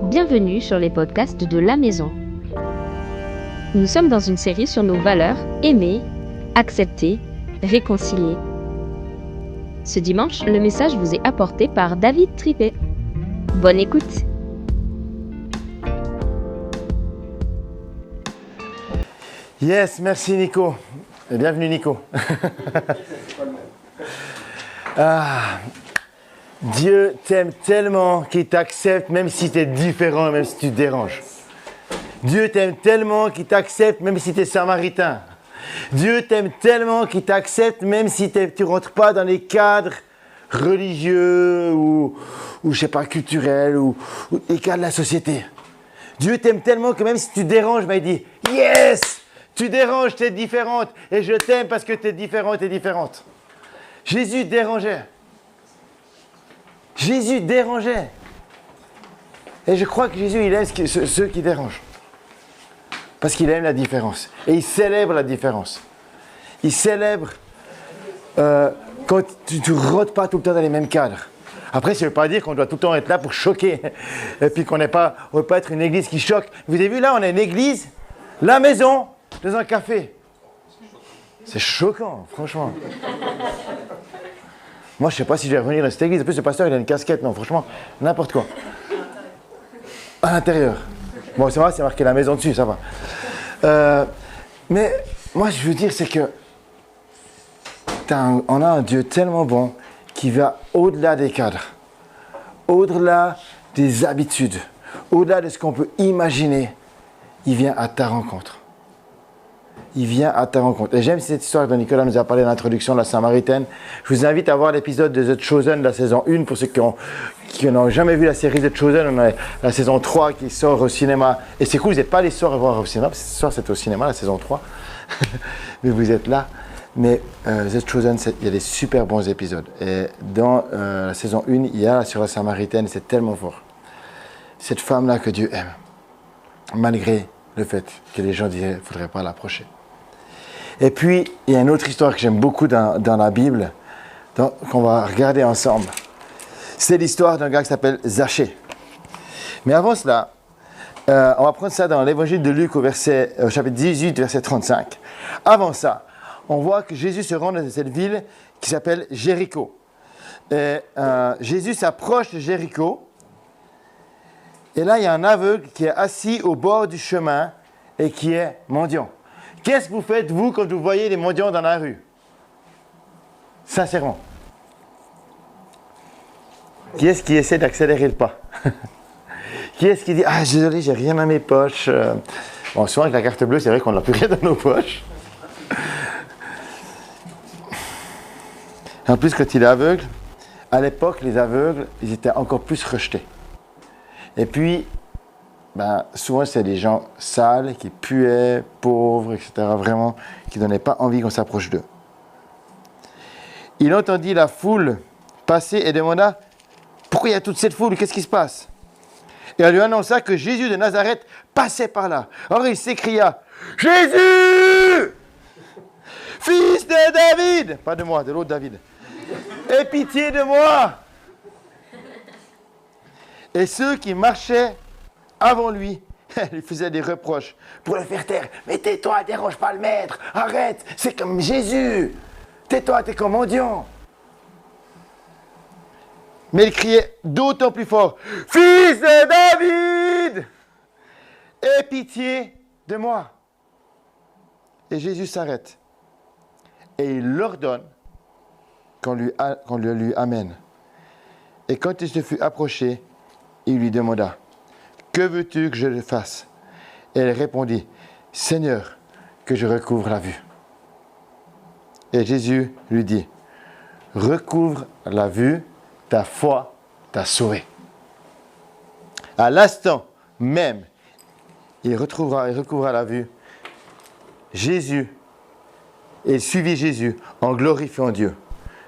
Bienvenue sur les podcasts de La Maison. Nous sommes dans une série sur nos valeurs, aimer, accepter, réconcilier. Ce dimanche, le message vous est apporté par David Tripet. Bonne écoute. Yes, merci Nico. Et bienvenue Nico. Dieu t'aime tellement qu'il t'accepte même si tu es différent, même si tu te déranges. Dieu t'aime tellement qu'il t'accepte même si tu es samaritain. Dieu t'aime tellement qu'il t'accepte même si tu ne rentres pas dans les cadres religieux ou je sais pas, culturels ou les cadres de la société. Dieu t'aime tellement que même si tu déranges, il dit « Yes !» Tu déranges, tu es différente. Et je t'aime parce que tu es différente et différente. Jésus dérangeait. Jésus dérangeait. Et je crois que Jésus, il aime ceux qui dérangent. Parce qu'il aime la différence. Et il célèbre la différence. Il célèbre quand tu ne rôdes pas tout le temps dans les mêmes cadres. Après, ça ne veut pas dire qu'on doit tout le temps être là pour choquer. Et puis qu'on ne veut pas être une église qui choque. Vous avez vu, là, on a une église, la maison, dans un café. C'est choquant, franchement. Moi, je ne sais pas si je vais revenir dans cette église. En plus, le pasteur, il a une casquette. Non, franchement, n'importe quoi. À l'intérieur. Bon, c'est vrai, c'est marqué la maison dessus, ça va. Mais moi, je veux dire, c'est que on a un Dieu tellement bon qui va au-delà des cadres, au-delà des habitudes, au-delà de ce qu'on peut imaginer. Il vient à ta rencontre. Il vient à ta rencontre. Et j'aime cette histoire dont Nicolas nous a parlé dans l'introduction de la Samaritaine. Je vous invite à voir l'épisode de The Chosen de la saison 1 pour ceux qui n'ont jamais vu la série The Chosen. On a la saison 3 qui sort au cinéma. Et c'est cool, vous n'êtes pas les soirs à voir au cinéma, parce que ce soir c'était au cinéma, la saison 3. Mais vous êtes là. Mais The Chosen, il y a des super bons épisodes. Et dans la saison 1, il y a sur la Samaritaine, et c'est tellement fort. Cette femme-là que Dieu aime, malgré le fait que les gens diraient qu'il ne faudrait pas l'approcher. Et puis, il y a une autre histoire que j'aime beaucoup dans la Bible, qu'on va regarder ensemble. C'est l'histoire d'un gars qui s'appelle Zachée. Mais avant cela, on va prendre ça dans l'évangile de Luc au chapitre 18, verset 35. Avant ça, on voit que Jésus se rend dans cette ville qui s'appelle Jéricho. Et, Jésus s'approche de Jéricho. Et là, il y a un aveugle qui est assis au bord du chemin et qui est mendiant. Qu'est-ce que vous faites, vous, quand vous voyez les mendiants dans la rue? Sincèrement. Qui est-ce qui essaie d'accélérer le pas? Qui est-ce qui dit « Ah, désolé, j'ai rien dans mes poches. » Bon, souvent, avec la carte bleue, c'est vrai qu'on n'a plus rien dans nos poches. En plus, quand il est aveugle, à l'époque, les aveugles, ils étaient encore plus rejetés. Et puis, souvent, c'est des gens sales, qui puaient, pauvres, etc., vraiment, qui ne donnaient pas envie qu'on s'approche d'eux. Il entendit la foule passer et demanda « Pourquoi il y a toute cette foule? Qu'est-ce qui se passe ?» Et on lui annonça que Jésus de Nazareth passait par là. Alors il s'écria « Jésus, fils de David !» Pas de moi, de l'autre David. « Aie pitié de moi !» Et ceux qui marchaient avant lui, lui faisaient des reproches pour le faire taire. « Mais tais-toi, dérange pas le maître, arrête, c'est comme Jésus, tais-toi, t'es comme mendiant. » Mais il criait d'autant plus fort, « Fils de David, aie pitié de moi. » Et Jésus s'arrête et il l'ordonne qu'on le lui amène. Et quand il se fut approché, il lui demanda, « Que veux-tu que je le fasse ?» Et elle répondit, « Seigneur, que je recouvre la vue. » Et Jésus lui dit, « Recouvre la vue, ta foi t'a sauvé. » À l'instant même, il recouvra la vue. Jésus, et suivit Jésus en glorifiant Dieu.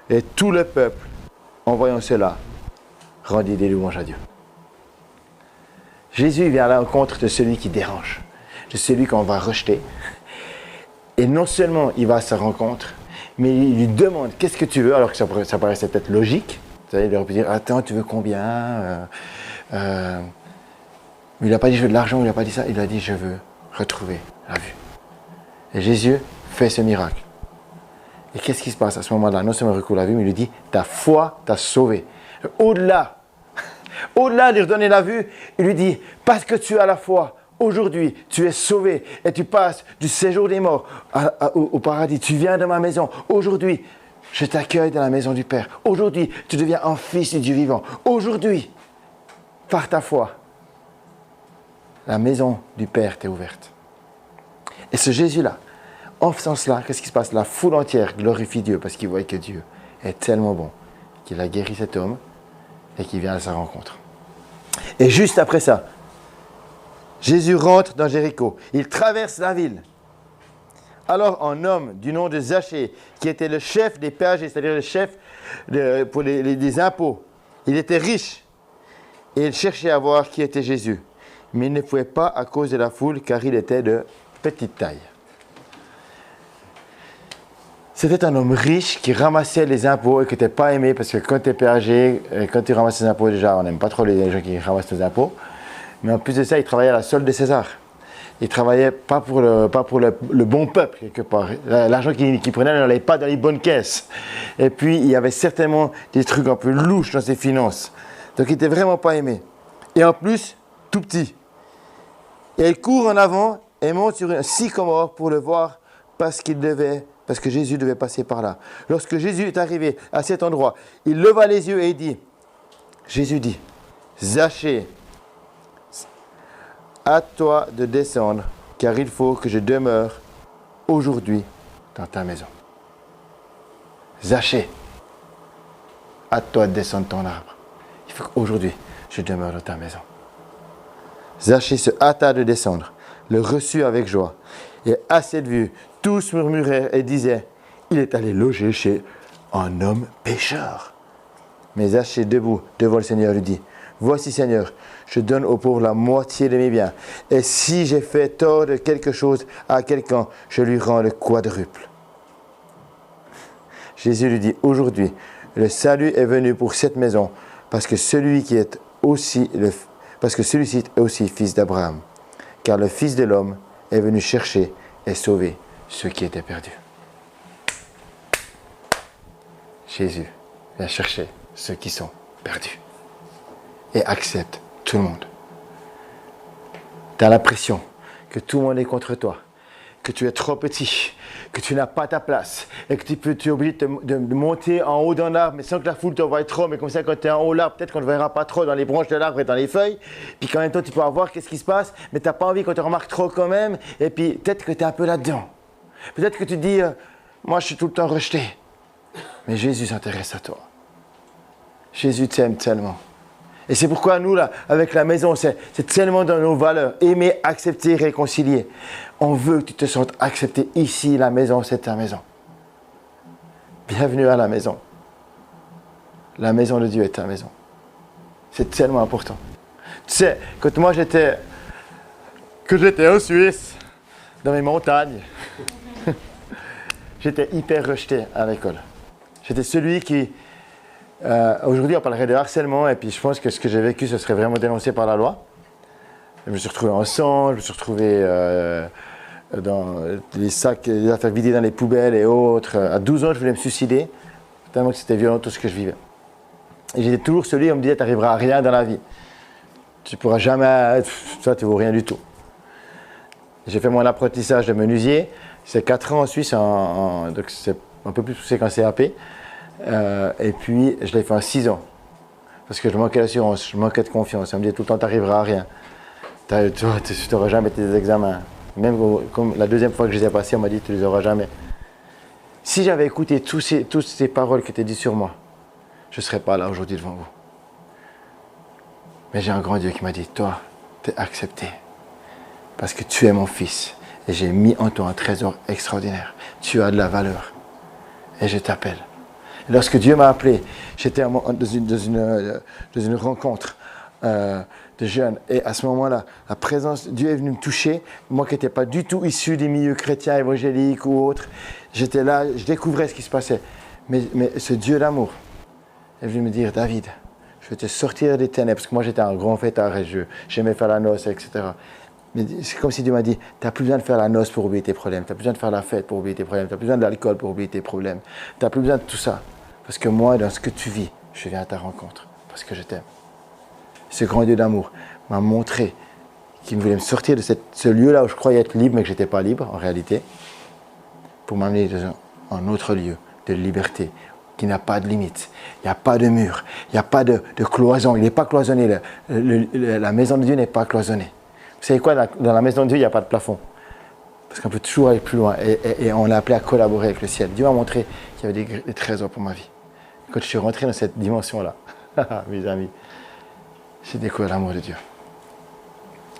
Et tout le peuple, en voyant cela, rendit des louanges à Dieu. Jésus vient à la rencontre de celui qui dérange, de celui qu'on va rejeter. Et non seulement il va à sa rencontre, mais il lui demande « Qu'est-ce que tu veux ?» Alors que ça paraissait peut-être logique. Il aurait pu dire « Attends, tu veux combien Mais il n'a pas dit je veux de l'argent, il n'a pas dit ça, il a dit je veux retrouver la vue. Et Jésus fait ce miracle. Et qu'est-ce qui se passe à ce moment-là? Non seulement il recouvre la vue, mais il lui dit ta foi t'a sauvé. Au-delà de lui redonner la vue, il lui dit parce que tu as la foi, aujourd'hui tu es sauvé et tu passes du séjour des morts au paradis. Tu viens de ma maison. Aujourd'hui, je t'accueille dans la maison du Père. Aujourd'hui, tu deviens un fils du Dieu vivant. Aujourd'hui, par ta foi, la maison du Père t'est ouverte. Et ce Jésus-là, en faisant cela, qu'est-ce qui se passe? La foule entière glorifie Dieu parce qu'il voit que Dieu est tellement bon qu'il a guéri cet homme et qu'il vient à sa rencontre. Et juste après ça, Jésus rentre dans Jéricho. Il traverse la ville. Alors un homme du nom de Zachée, qui était le chef des péagers, c'est-à-dire le chef pour des impôts, il était riche et il cherchait à voir qui était Jésus. Mais il ne pouvait pas à cause de la foule car il était de petite taille. C'était un homme riche qui ramassait les impôts et qui n'était pas aimé parce que quand tu es péager, quand tu ramasses les impôts, déjà on n'aime pas trop les gens qui ramassent les impôts. Mais en plus de ça, il travaillait à la solde de César. Il travaillait pas pour le bon peuple, quelque part. L'argent qu'il prenait n'allait pas dans les bonnes caisses. Et puis, il y avait certainement des trucs un peu louches dans ses finances. Donc, il n'était vraiment pas aimé. Et en plus, tout petit. Et il court en avant et monte sur un sycomore pour le voir parce que Jésus devait passer par là. Lorsque Jésus est arrivé à cet endroit, il leva les yeux et il dit, Jésus dit, Zachée, à toi de descendre, car il faut que je demeure aujourd'hui dans ta maison. Zachée, à toi de descendre ton arbre. Il faut qu'aujourd'hui, je demeure dans ta maison. Zachée se hâta de descendre, le reçut avec joie. Et à cette vue, tous murmurèrent et disaient, il est allé loger chez un homme pécheur. Mais Zachée, debout devant le Seigneur, lui dit, voici Seigneur, je donne aux pauvres la moitié de mes biens. Et si j'ai fait tort de quelque chose à quelqu'un, je lui rends le quadruple. Jésus lui dit, aujourd'hui, le salut est venu pour cette maison, parce que celui-ci est aussi fils d'Abraham. Car le Fils de l'homme est venu chercher et sauver ceux qui étaient perdus. Jésus vient chercher ceux qui sont perdus et accepte tout le monde. Tu as l'impression que tout le monde est contre toi, que tu es trop petit, que tu n'as pas ta place et que tu es obligé de monter en haut d'un arbre, mais sans que la foule te voie trop, mais comme ça quand tu es en haut de l'arbre, peut-être qu'on ne te verra pas trop dans les branches de l'arbre et dans les feuilles, puis qu'en même temps tu peux voir qu'est-ce qui se passe, mais tu n'as pas envie qu'on te remarque trop quand même, et puis peut-être que tu es un peu là-dedans. Peut-être que tu te dis, moi je suis tout le temps rejeté, mais Jésus s'intéresse à toi. Jésus t'aime tellement. Et c'est pourquoi nous, là, avec la maison, c'est tellement dans nos valeurs. Aimer, accepter, réconcilier. On veut que tu te sentes accepté ici, la maison, c'est ta maison. Bienvenue à la maison. La maison de Dieu est ta maison. C'est tellement important. Tu sais, quand moi j'étais en Suisse, dans mes montagnes, j'étais hyper rejeté à l'école. J'étais celui qui... aujourd'hui, on parlerait de harcèlement, et puis je pense que ce que j'ai vécu, ce serait vraiment dénoncé par la loi. Je me suis retrouvé en sang, je me suis retrouvé dans les sacs, les affaires vidées dans les poubelles et autres. À 12 ans, je voulais me suicider, tellement que c'était violent tout ce que je vivais. Et j'étais toujours celui, on me disait, tu n'arriveras à rien dans la vie. Tu ne pourras jamais, toi, tu ne vaux rien du tout. J'ai fait mon apprentissage de menuisier, c'est 4 ans en Suisse, donc c'est un peu plus poussé qu'en CAP. Et puis, je l'ai fait en 6 ans. Parce que je manquais d'assurance, je manquais de confiance. On me disait tout le temps, tu n'arriveras à rien. Tu n'auras jamais tes examens. Même comme la deuxième fois que je les ai passés, on m'a dit, tu ne les auras jamais. Si j'avais écouté toutes ces paroles qui étaient dites sur moi, je ne serais pas là aujourd'hui devant vous. Mais j'ai un grand Dieu qui m'a dit, toi, tu es accepté. Parce que tu es mon fils. Et j'ai mis en toi un trésor extraordinaire. Tu as de la valeur. Et je t'appelle. Lorsque Dieu m'a appelé, j'étais dans une rencontre de jeunes. Et à ce moment-là, la présence de Dieu est venue me toucher. Moi qui n'étais pas du tout issu des milieux chrétiens, évangéliques ou autres, j'étais là, je découvrais ce qui se passait. Mais ce Dieu d'amour est venu me dire, David, Je vais te sortir des ténèbres. Parce que moi, j'étais un grand fêtard et j'aimais faire la noce, etc. Mais c'est comme si Dieu m'a dit, tu n'as plus besoin de faire la noce pour oublier tes problèmes. Tu n'as plus besoin de faire la fête pour oublier tes problèmes. Tu n'as plus besoin de l'alcool pour oublier tes problèmes. Tu n'as plus besoin de tout ça. Parce que moi, dans ce que tu vis, je viens à ta rencontre. Parce que je t'aime. Ce grand Dieu d'amour m'a montré qu'il voulait me sortir de ce lieu-là où je croyais être libre, mais que je n'étais pas libre, en réalité, pour m'amener dans un autre lieu de liberté, qui n'a pas de limite. Il n'y a pas de mur. Il n'y a pas de cloison. Il n'est pas cloisonné. La maison de Dieu n'est pas cloisonnée. Vous savez quoi, dans la maison de Dieu, il n'y a pas de plafond. Parce qu'on peut toujours aller plus loin. Et on est appelé à collaborer avec le ciel. Dieu m'a montré qu'il y avait des trésors pour ma vie. Quand je suis rentré dans cette dimension-là, mes amis, j'ai découvert l'amour de Dieu.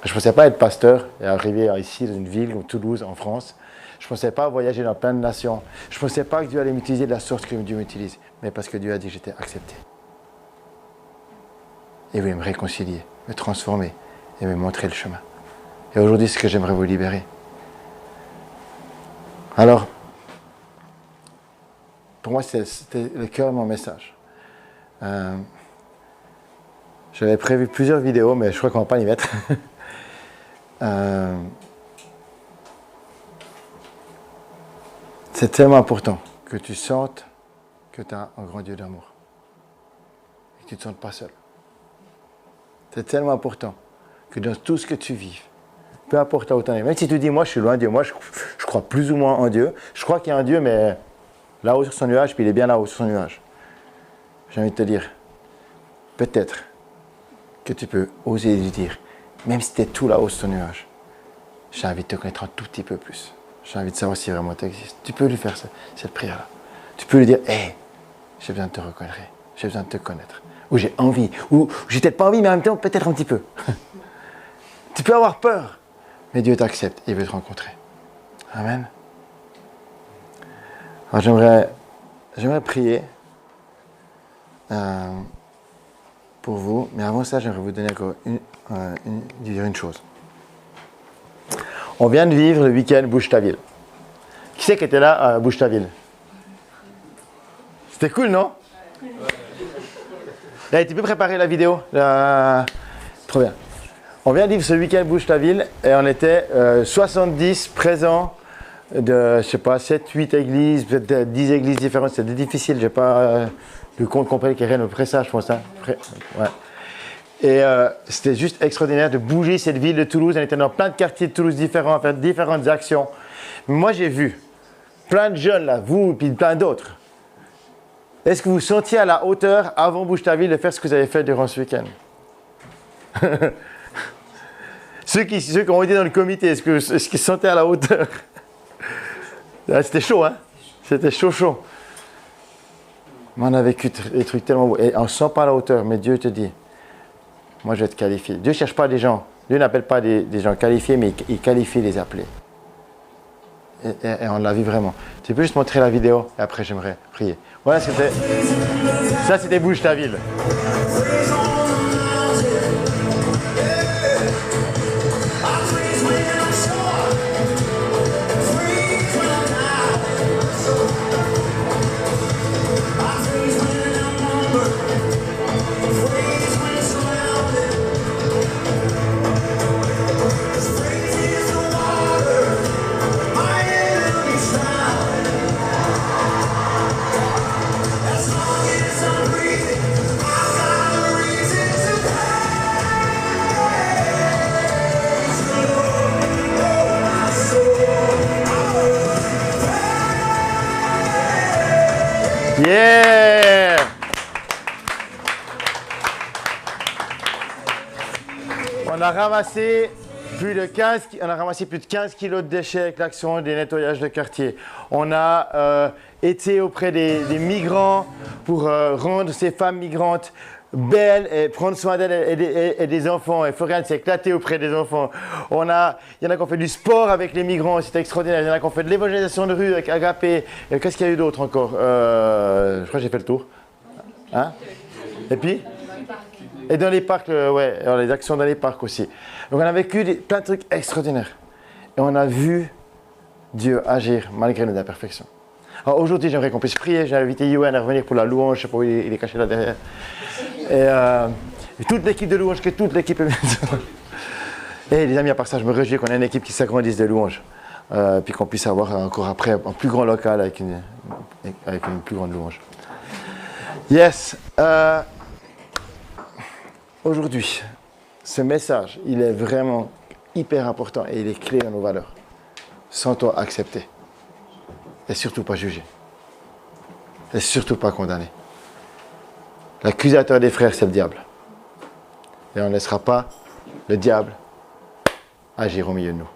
Je ne pensais pas être pasteur et arriver ici dans une ville comme Toulouse, en France. Je ne pensais pas voyager dans plein de nations. Je ne pensais pas que Dieu allait m'utiliser de la sorte que Dieu m'utilise. Mais parce que Dieu a dit que j'étais accepté. Et il voulait me réconcilier, me transformer et me montrer le chemin. Et aujourd'hui, c'est ce que j'aimerais vous libérer. Alors, pour moi, c'était le cœur de mon message. J'avais prévu plusieurs vidéos, mais je crois qu'on ne va pas y mettre. C'est tellement important que tu sentes que tu as un grand Dieu d'amour. Et que tu ne te sentes pas seul. C'est tellement important que dans tout ce que tu vis, peu importe là où tu en es, même si tu dis, moi je suis loin de Dieu, moi je crois plus ou moins en Dieu, je crois qu'il y a un Dieu, mais là-haut sur son nuage, puis il est bien là-haut sur son nuage. J'ai envie de te dire, peut-être que tu peux oser lui dire, même si tu es tout là-haut sur ton nuage, j'ai envie de te connaître un tout petit peu plus. J'ai envie de savoir si vraiment tu existes. Tu peux lui faire cette prière-là. Tu peux lui dire, hé, j'ai besoin de te reconnaître, j'ai besoin de te connaître. Ou j'ai envie, ou j'ai peut-être pas envie, mais en même temps, peut-être un petit peu. Tu peux avoir peur, mais Dieu t'accepte et veut te rencontrer. Amen. Alors j'aimerais prier pour vous, mais avant ça, j'aimerais vous donner encore dire une chose. On vient de vivre le week-end Bouge ta ville. Qui c'est qui était là à Bouge ta ville? C'était cool, non? Là, tu peux préparer la vidéo? Trop bien. On vient de vivre ce week-end Bouge ta ville et on était 70 présents de, je sais pas, 7, 8 églises, peut-être 10 églises différentes. C'était difficile, j'ai pas le compte complet qui est rien après ça, je pense. Hein. Ouais. Et c'était juste extraordinaire de bouger cette ville de Toulouse. On était dans plein de quartiers de Toulouse différents, à faire différentes actions. Moi, j'ai vu plein de jeunes là, vous et puis plein d'autres. Est-ce que vous sentiez à la hauteur, avant Bouge ta ville, de faire ce que vous avez fait durant ce week-end? Ceux qui ont été dans le comité, est-ce qu'ils se sentaient à la hauteur? C'était chaud, hein? C'était chaud. Mais on a vécu des trucs tellement beaux. Et on ne se sent pas à la hauteur, mais Dieu te dit, moi je vais te qualifier. Dieu ne cherche pas des gens. Dieu n'appelle pas des gens qualifiés, mais il qualifie les appelés. Et on l'a vu vraiment. Tu peux juste montrer la vidéo et après j'aimerais prier. Voilà, ça c'était Bouge ta ville. Yeah! On a ramassé plus de 15 kilos de déchets avec l'action des nettoyages de quartier. On a été auprès des migrants pour rendre ces femmes migrantes belles et prendre soin d'elles et des enfants. Et Florian s'est éclaté auprès des enfants. Il y en a qui ont fait du sport avec les migrants, c'était extraordinaire. Il y en a qui ont fait de l'évangélisation de rue avec Agapé. Qu'est-ce qu'il y a eu d'autre encore? Je crois que j'ai fait le tour. Hein? Et puis? Et dans les parcs, ouais, alors les actions dans les parcs aussi. Donc on a vécu plein de trucs extraordinaires. Et on a vu Dieu agir malgré nos imperfections. Alors aujourd'hui, j'aimerais qu'on puisse prier. J'ai invité Yoann à revenir pour la louange. Je ne sais pas où il est caché là derrière. Et toute l'équipe de louange, que toute l'équipe est Et les amis, à part ça, je me réjouis qu'on ait une équipe qui s'agrandisse de louange. Puis qu'on puisse avoir encore après un plus grand local avec une plus grande louange. Yes. Aujourd'hui, ce message, il est vraiment hyper important et il est clé dans nos valeurs. Sens-toi accepté. Et surtout pas jugé. Et surtout pas condamné. L'accusateur des frères, c'est le diable. Et on ne laissera pas le diable agir au milieu de nous.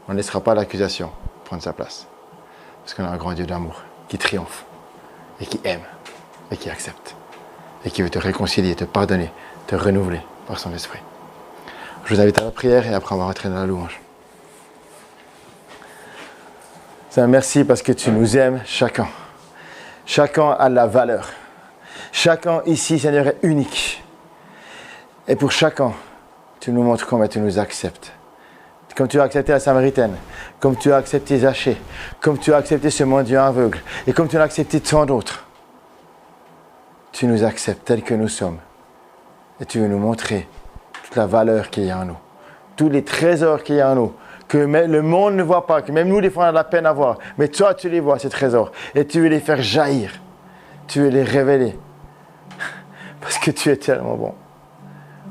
On ne laissera pas l'accusation prendre sa place. Parce qu'on a un grand Dieu d'amour qui triomphe et qui aime et qui accepte et qui veut te réconcilier, te pardonner, te renouveler par son esprit. Je vous invite à la prière et après on va rentrer dans la louange. Seigneur, merci parce que tu nous aimes chacun. Chacun a de la valeur. Chacun ici, Seigneur, est unique. Et pour chacun, tu nous montres comment tu nous acceptes. Comme tu as accepté la Samaritaine, comme tu as accepté Zachée, comme tu as accepté ce mendiant aveugle, et comme tu as accepté tant d'autres. Tu nous acceptes tels que nous sommes. Et tu veux nous montrer toute la valeur qu'il y a en nous. Tous les trésors qu'il y a en nous. Que le monde ne voit pas, que même nous, des fois, on a de la peine à voir. Mais toi, tu les vois, ces trésors. Et tu veux les faire jaillir. Tu veux les révéler. Parce que tu es tellement bon.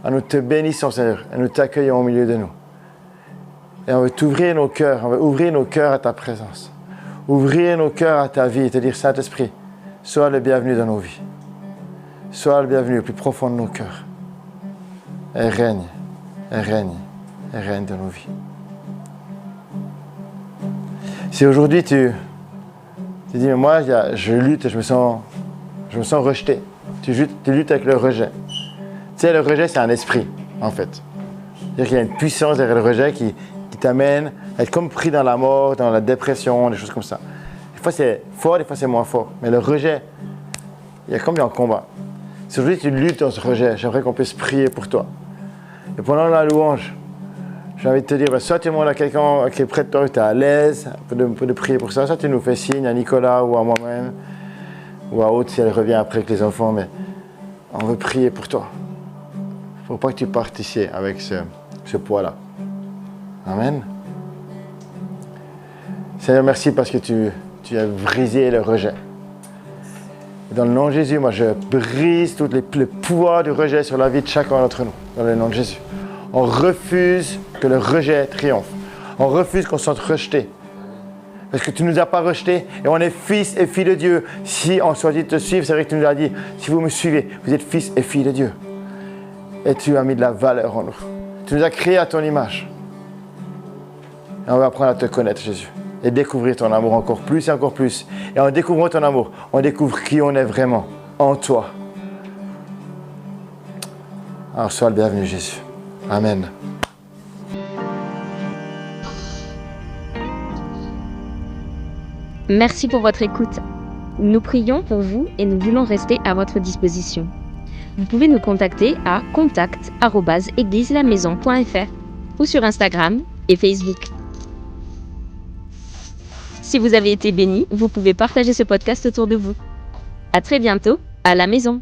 Alors nous te bénissons, Seigneur, et nous t'accueillons au milieu de nous. Et on veut t'ouvrir nos cœurs, on veut ouvrir nos cœurs à ta présence. Ouvrir nos cœurs à ta vie et te dire, Saint-Esprit, sois le bienvenu dans nos vies. Sois le bienvenu au plus profond de nos cœurs. Et règne, et règne, et règne dans nos vies. Si aujourd'hui tu dis, mais moi, je lutte et je me sens rejeté. Tu luttes avec le rejet. Tu sais, le rejet, c'est un esprit, en fait. C'est-à-dire qu'il y a une puissance derrière le rejet qui t'amène à être comme pris dans la mort, dans la dépression, des choses comme ça. Des fois, c'est fort, des fois, c'est moins fort. Mais le rejet, il y a comme un combat. Si aujourd'hui, tu luttes dans ce rejet, j'aimerais qu'on puisse prier pour toi. Et pendant la louange, j'ai envie de te dire, soit tu demandes à quelqu'un qui est près de toi, que tu es à l'aise de prier pour ça, soit tu nous fais signe à Nicolas ou à moi-même, ou à Aude si elle revient après avec les enfants, mais on veut prier pour toi. Il ne faut pas que tu partes ici avec ce poids-là. Amen. Seigneur, merci parce que tu as brisé le rejet. Dans le nom de Jésus, moi je brise tout le pouvoir du rejet sur la vie de chacun d'entre nous, dans le nom de Jésus. On refuse que le rejet triomphe. On refuse qu'on se sente rejeté. Parce que tu ne nous as pas rejetés et on est fils et filles de Dieu. Si on choisit de te suivre, c'est vrai que tu nous as dit, si vous me suivez, vous êtes fils et filles de Dieu. Et tu as mis de la valeur en nous. Tu nous as créés à ton image. Et on va apprendre à te connaître, Jésus. Et découvrir ton amour encore plus et encore plus. Et en découvrant ton amour, on découvre qui on est vraiment en toi. Alors sois le bienvenu, Jésus. Amen. Merci pour votre écoute. Nous prions pour vous et nous voulons rester à votre disposition. Vous pouvez nous contacter à contact@égliselamaison.fr ou sur Instagram et Facebook. Si vous avez été béni, vous pouvez partager ce podcast autour de vous. À très bientôt, à la maison.